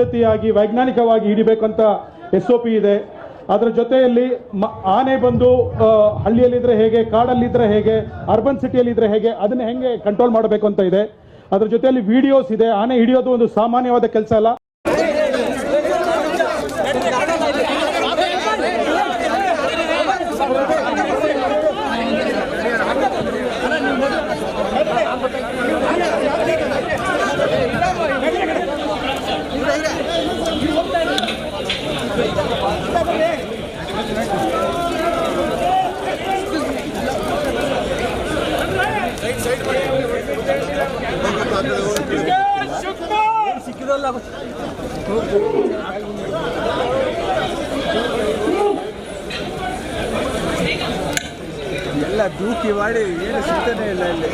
ಪದ್ಧತಿಯಾಗಿ ವೈಜ್ಞಾನಿಕವಾಗಿ ಹಿಡಿಬೇಕಂತ SOP ಇದೆ. ಅದರ ಜೊತೆಯಲ್ಲಿ ಆನೆ ಬಂದು ಹಳ್ಳಿಯಲ್ಲಿದ್ರೆ ಹೇಗೆ, ಕಾಡಲ್ಲಿದ್ರೆ ಹೇಗೆ, ಅರ್ಬನ್ ಸಿಟಿಯಲ್ಲಿದ್ರೆ ಹೇಗೆ, ಅದನ್ನ ಹೆಂಗೆ ಕಂಟ್ರೋಲ್ ಮಾಡಬೇಕು ಅಂತ ಇದೆ. ಅದರ ಜೊತೆಯಲ್ಲಿ ವಿಡಿಯೋಸ್ ಇದೆ. ಆನೆ ಹಿಡಿಯೋದು ಒಂದು ಸಾಮಾನ್ಯವಾದ ಕೆಲಸ ಅಲ್ಲ. ಎಲ್ಲ ದೂಕಿ ಮಾಡಿ ಏನು ಸಿಗ್ತಾನೆ ಇಲ್ಲ ಇಲ್ಲಿ.